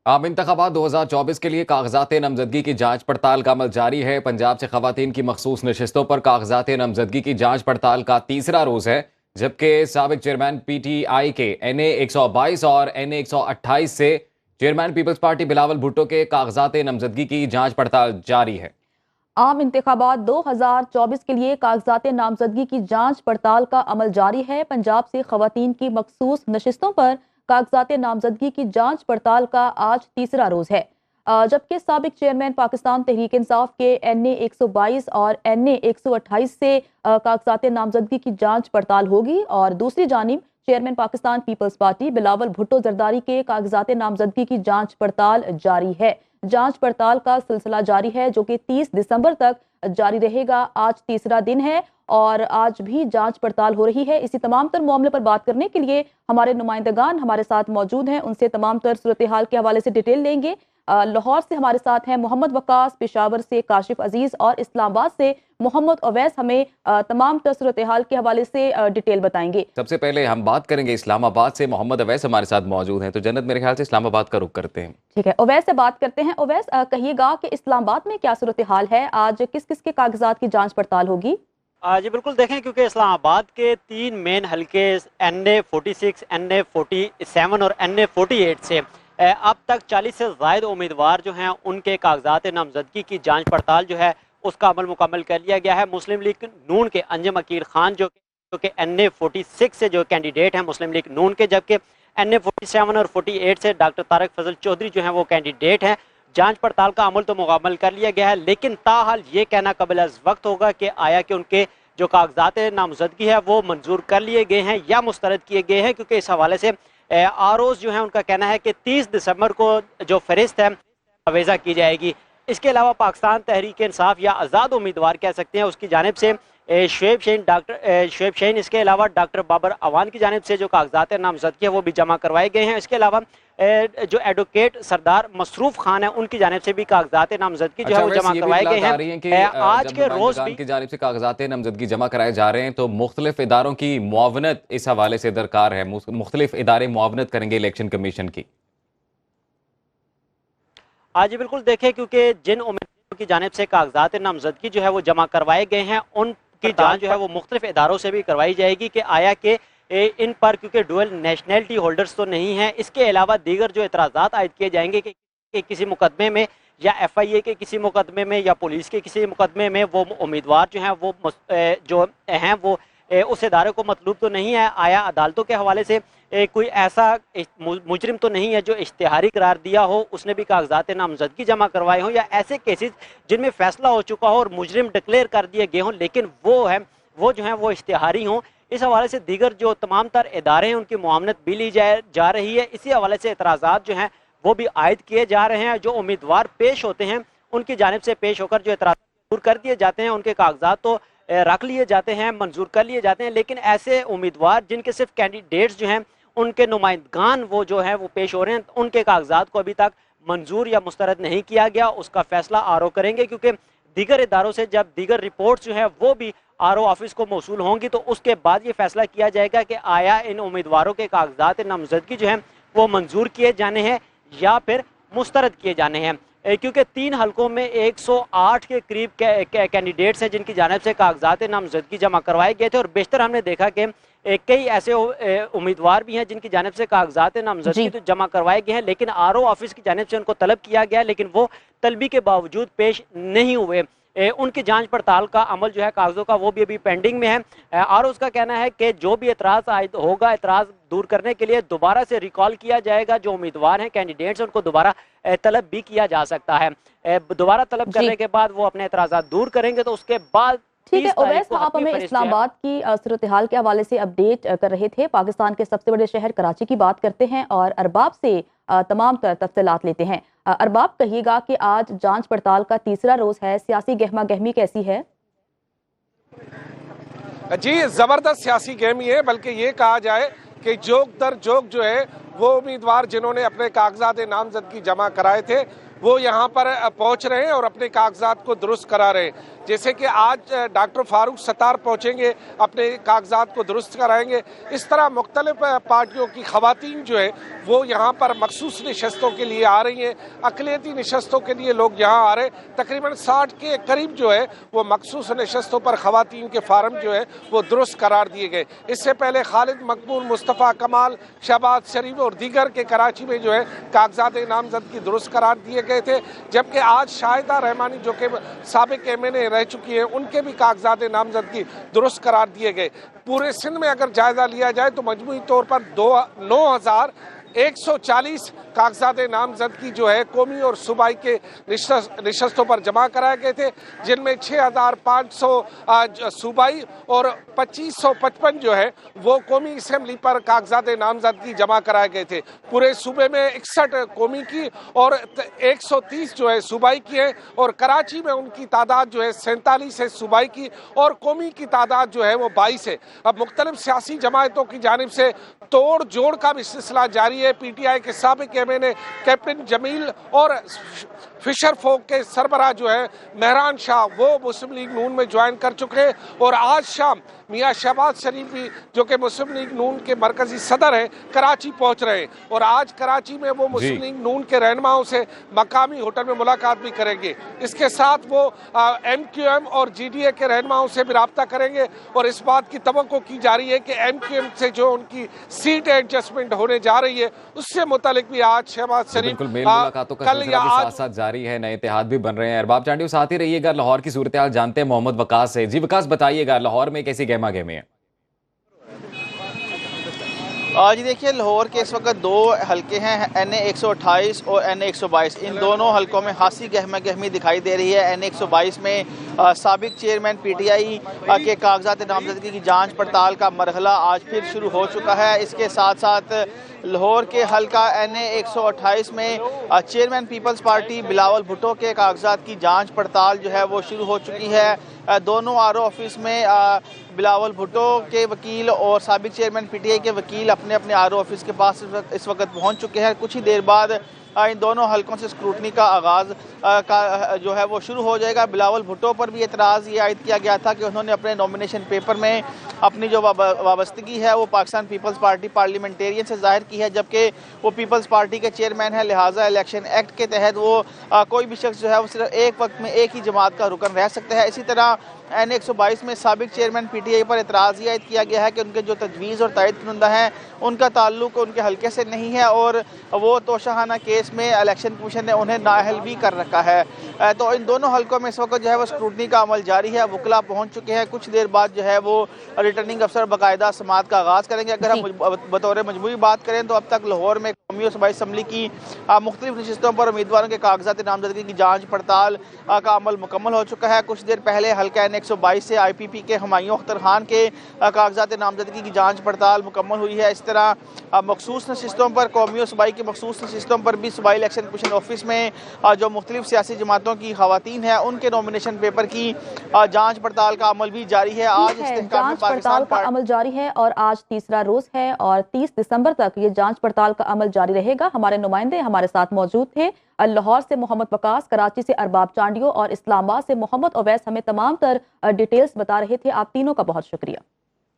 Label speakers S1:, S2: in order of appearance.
S1: आम इंतखाबात 2024 के लिए कागजात नामजदगी की जांच पड़ताल का अमल जारी है। पंजाब से खवातीन की मखसूस नशिस्तों पर कागजात नामजदगी की जांच पड़ताल का तीसरा रोज है, जबकि साबिक चेयरमैन PTI के NA 122 और NA 128 से chairman Peoples Party Bilawal Bhutto के कागजात नामजदगी की जांच पड़ताल जारी है।
S2: आम इंतखाबात 2024 के लिए कागजात नामजदगी की जांच पड़ताल का अमल जारी है। पंजाब से खवातीन की मखसूस नशिस्तों पर कागजात नामजदगी की जांच पड़ताल का आज तीसरा रोज है, जबकि साबिक चेयरमैन पाकिस्तान तहरीक इंसाफ के NA 122 और NA 128 से कागजात नामजदगी की जांच पड़ताल होगी और दूसरी जानिब chairman Pakistan Peoples Party Bilawal Bhutto Zardari के कागजात नामजदगी की जांच पड़ताल जारी है। जांच पड़ताल का सिलसिला जारी है, जो कि 30 दिसंबर तक जारी रहेगा। आज तीसरा दिन है और आज भी जांच पड़ताल हो रही है। इसी तमाम तर मामले पर बात करने के लिए हमारे नुमाइंदगान हमारे साथ मौजूद हैं, उनसे तमाम तर सूरत हाल के हवाले से डिटेल लेंगे। लाहौर से हमारे साथ हैं मोहम्मद वकास, पेशावर से काशिफ अजीज और इस्लामाबाद से मोहम्मद अवैस हमें तमाम तर सूरत हाल के हवाले से डिटेल बताएंगे।
S1: सबसे पहले हम बात करेंगे इस्लामाबाद से। मोहम्मद अवैस हमारे साथ मौजूद हैं, तो जन्नत मेरे ख्याल से इस्लामाबाद का रुख करते हैं।
S2: ठीक है, ओवैस से बात करते हैं। ओवैस, कहिएगा कि इस्लामाबाद में क्या सूरत हाल है, आज किस किस के कागजात की जांच पड़ताल होगी?
S3: जी बिल्कुल देखें, क्योंकि इस्लामाबाद के 3 मेन हलके NA 46, NA 47 और NA 48 से अब तक 40 से ज़ायद उम्मीदवार जो हैं उनके कागजात नामजदगी की जांच पड़ताल जो है उसका अमल मुकम्मल कर लिया गया है। मुस्लिम लीग नून के अंजम अकील खान जो कि NA 46 से जो कैंडिडेट हैं मुस्लिम लीग नून के, जबकि NA 47 और 48 से डॉक्टर तारक फजल चौधरी जो हैं वो कैंडिडेट हैं। जांच पड़ताल का अमल तो मुकम्मल कर लिया गया है, लेकिन ताहाल ये कहना काबिल वक्त होगा कि आया कि उनके जो कागजात नामजदगी है वो मंजूर कर लिए गए हैं या मुस्तरद किए गए हैं, क्योंकि इस हवाले से ROs जो है उनका कहना है कि 30 दिसंबर को जो फहरिस्त है अवेजा की जाएगी। इसके अलावा पाकिस्तान तहरीक इंसाफ या आज़ाद उम्मीदवार कह सकते हैं उसकी जानिब से शुएब शहीन, इसके अलावा डॉक्टर बाबर अवान की जानिब से जो कागजात नामजदगी है वो भी जमा करवाए गए हैं। इसके अलावा जो एडवोकेट सरदार मसरूफ खान है उनकी जानिब से भी कागजात नामजदगी जो है वो जमा करवाए गए हैं। आज के रोज भी
S1: की जानिब से कागजात नामजदगी जमा कराए जा रहे हैं, तो मुख्तलिफ इदारों की मुआवनत इस हवाले से दरकार है। मुख्तलिफ इदारे मुआवनत करेंगे इलेक्शन कमीशन की।
S3: आज बिल्कुल देखें, क्योंकि जिन उम्मीदवारों की जानिब से कागजात नामजदगी जो है वो जमा करवाए गए हैं उनकी जांच जो है वो मुख्तलिफ इदारों से भी करवाई जाएगी कि आया कि इन पर, क्योंकि डुअल नेशनैलिटी होल्डर्स तो नहीं है। इसके अलावा दीगर जो एतराज़ात आयद किए जाएंगे कि किसी मुकदमे में या FIA के किसी मुकदमे में या पुलिस के किसी मुकदमे में वो उम्मीदवार जो हैं वो जो हैं वो उस इदारे को मतलूब तो नहीं है। आया अदालतों के हवाले से कोई ऐसा मुजरिम तो नहीं है जो इश्तिहारी करार दिया हो, उसने भी कागजात नामजदगी जमा करवाए हों, या ऐसे केसेस जिनमें फैसला हो चुका हो और मुजरिम डिक्लेयर कर दिए गए हों लेकिन वो जो हैं वो इश्तिहारी हों। इस हवाले से दीगर जो तमाम तर इदारे हैं उनकी मुआवनत भी ली जा रही है। इसी हवाले से एतराज़ात जो हैं वो भी आयद किए जा रहे हैं। जो उम्मीदवार पेश होते हैं उनकी जानिब से पेश होकर जो एतराज़ात दूर कर दिए जाते हैं, उनके कागजात तो रख लिए जाते हैं, मंजूर कर लिए जाते हैं, लेकिन ऐसे उम्मीदवार जिनके सिर्फ कैंडिडेट्स जो हैं उनके नुमाइंदगान वो जो है वो पेश हो रहे हैं, उनके कागजात को अभी तक मंजूर या मुस्तरद नहीं किया गया। उसका फैसला RO करेंगे, क्योंकि दीगर इदारों से जब दीगर रिपोर्ट्स जो है वो भी RO ऑफिस को मौसूल होंगी तो उसके बाद ये फैसला किया जाएगा कि आया इन उम्मीदवारों के कागजात नामजदगी जो हैं वो मंजूर किए जाने हैं या फिर मुस्तरद किए जाने हैं। क्योंकि 3 हलकों में 108 के करीब कैंडिडेट्स हैं जिनकी जानिब से कागजात नामजदगी जमा करवाए गए थे, और बेशतर हमने देखा कि कई ऐसे उम्मीदवार भी हैं जिनकी जानिब से कागजात नामजदगी तो जमा करवाए गए हैं, लेकिन RO ऑफिस की जानिब से उनको तलब किया गया, लेकिन वो तलबी के बावजूद पेश नहीं हुए। उनकी जांच पड़ताल का अमल जो है कागजों का वो भी अभी पेंडिंग में है। ROs का कहना है कि जो भी एतराज़ आयद होगा, एतराज़ दूर करने के लिए दोबारा से रिकॉल किया जाएगा। जो उम्मीदवार हैं कैंडिडेट्स उनको दोबारा तलब भी किया जा सकता है। दोबारा तलब करने के बाद वो अपने एतराज़ात दूर करेंगे, तो उसके बाद
S2: ठीक है। ओवैस, आप हमें इस्लामाबाद की सूरत हाल के हवाले से अपडेट कर रहे थे। पाकिस्तान के सबसे बड़े शहर कराची की बात करते हैं और अरबाब से तमाम तफसीलात लेते हैं। अरबाब, कहिएगा कि आज जांच पड़ताल का तीसरा रोज है, सियासी गहमा गहमी कैसी है?
S4: जी जबरदस्त सियासी गहमी है, बल्कि ये कहा जाए कि जोक दर जोक जो है वो उम्मीदवार जिन्होंने अपने कागजात नामजदगी जमा कराए थे वो यहाँ पर पहुँच रहे हैं और अपने कागजात को दुरुस्त करा रहे हैं। जैसे कि आज डॉक्टर फारूक सत्तार पहुँचेंगे, अपने कागजात को दुरुस्त कराएंगे। इस तरह मुख्तलिफ पार्टियों की खवातीन जो है वो यहाँ पर मखसूस नशस्तों के लिए आ रही हैं। अक़लियती नशस्तों के लिए लोग यहाँ आ रहे हैं। तकरीबन 60 के करीब जो है वो मखसूस नशस्तों पर खवातीन के फार्म जो है वो दुरुस्त करार दिए गए। इससे पहले खालिद मकबूल, मुस्तफ़ा कमाल, शहबाज शरीफ और दीगर के कराची में जो है कागजात नामजदगी दुरुस्त करार दिए गए थे। जबकि आज शाहिदा रहमानी जो कि साबिक MNA रह चुकी हैं, उनके भी कागजात नामजदगी दुरुस्त करार दिए गए। पूरे सिंध में अगर जायजा लिया जाए तो मजमूई तौर पर 9,140 कागजात नामजदगी जो है कौमी और सूबाई के नशस्तों पर जमा कराए गए थे, जिनमें 6,500 सूबाई और 2,555 जो है वो कौमी असम्बली पर कागजात नामजदगी जमा कराए गए थे। पूरे सूबे में 61 कौमी की और 130 जो है सूबाई की है, और कराची में उनकी तादाद जो है 47 है सूबाई की, और कौमी की तादाद जो है वो 22 है। अब मुख्तलिफ सियासी जमायतों की जानिब से तोड़ जोड़ का भी सिलसिला जारी है। PTI के साबिक MNA कैप्टन जमील और फिशर फोक के सरबराह जो है मेहरान शाह वो मुस्लिम लीग नून में ज्वाइन कर चुके हैं, और आज शाम मियाँ शहबाज शरीफ भी जो कि मुस्लिम लीग नून के मरकजी सदर हैं कराची पहुंच रहे हैं, और आज कराची में वो मुस्लिम लीग नून के रहनुमाओं से मकामी होटल में मुलाकात भी करेंगे। इसके साथ वो MQM और GDA के रहनुमाओं से भी रब्ता करेंगे, और इस बात की तवक्को की जा रही है कि MQM से जो उनकी सीट एडजस्टमेंट होने जा रही है उससे मुतालिक भी आज शहबाज शरीफ
S1: कल या आज साथ जारी है। नए इत्तेहाद भी बन रहे हैं। अरबाब चांडियो साथ ही रहिएगा। लाहौर की सूरत हाल जानते हैं मोहम्मद वकास से। जी वकास, बताइएगा लाहौर में कैसी गहमा गहमी है?
S5: जी देखिए, लाहौर के इस वक्त 2 हलके हैं, NA 128 और NA 122। इन दोनों हलकों में खासी गहमा गहमी दिखाई दे रही है। NA 122 में साबिक चेयरमैन PTI के कागजात नामजदगी की जांच पड़ताल का मरहला आज फिर शुरू हो चुका है। इसके साथ साथ लाहौर के हलका NA 128 में chairman Peoples Party Bilawal Bhutto के कागजात की जांच पड़ताल जो है वो शुरू हो चुकी है। दोनों RO ऑफिस में बिलावल भुट्टो के वकील और साबिक चेयरमैन PTI के वकील अपने अपने RO ऑफिस के पास इस वक्त पहुंच चुके हैं। कुछ ही देर बाद इन दोनों हलकों से स्क्रूटनी का आगाज़ का जो है वो शुरू हो जाएगा। बिलावल भुट्टो पर भी एतराज़ ये आयद किया गया था कि उन्होंने अपने नॉमिनेशन पेपर में अपनी जो वाबस्तगी है वो पाकिस्तान पीपल्स पार्टी पार्लियामेंटेरियन से जाहिर की है, जबकि वो पीपल्स पार्टी के चेयरमैन है, लिहाजा इलेक्शन एक्ट के तहत वो कोई भी शख्स जो है वो सिर्फ एक वक्त में एक ही जमात का रुकन रह सकता है। इसी तरह NA 122 में साबिक चेयरमैन PTI पर एतराज़ ये आयद किया गया है कि उनके जो तजवीज़ और तायद कुनंदा हैं उनका ताल्लुक उनके हल्के से नहीं है, और वो तोशाहाना केस में इलेक्शन कमीशन ने उन्हें नाअहल भी कर रखा है। तो इन दोनों हलकों में इस वक्त जो है वो स्क्रूटनी का अमल जारी है। वकला पहुँच चुके हैं। कुछ देर बाद जो है वो रिटर्निंग अफसर बाकायदा समाअत का आगाज़ करेंगे। अगर हम बतौर मजमूई बात करें तो अब तक लाहौर में कौमी और सूबाई असम्बली की मुख्तलिफ नशिस्तों पर उम्मीदवारों के कागजात नामजदगी की जाँच पड़ताल का अमल मुकम्मल हो चुका है। कुछ देर पहले हल्का NA 122 से IPP के हुमायूं अख्तर खान के कागजात नामजदगी की जाँच पड़ताल मुकम्मल हुई है। इस तरह मखसूस नशिस्तों पर, कौमी और सूबाई की मखसूस नशिस्तों पर भी सूबाई इलेक्शन कमीशन ऑफिस में जो मुख्तलिफ सियासी जमातों की खवातीन है उनके नॉमिनेशन पेपर की जाँच पड़ताल का अमल भी जारी है। आज
S2: जाँच पड़ताल का अमल जारी है और आज तीसरा रोज है और 30 दिसंबर तक ये जाँच पड़ताल का अमल जारी रहेगा। हमारे नुमाइंदे हमारे साथ मौजूद थे। लाहौर से मोहम्मद वकास, कराची से अरबाब चांडियो और इस्लामाबाद से मोहम्मद अवैस हमें तमाम तर डिटेल्स बता रहे थे। आप तीनों का बहुत शुक्रिया।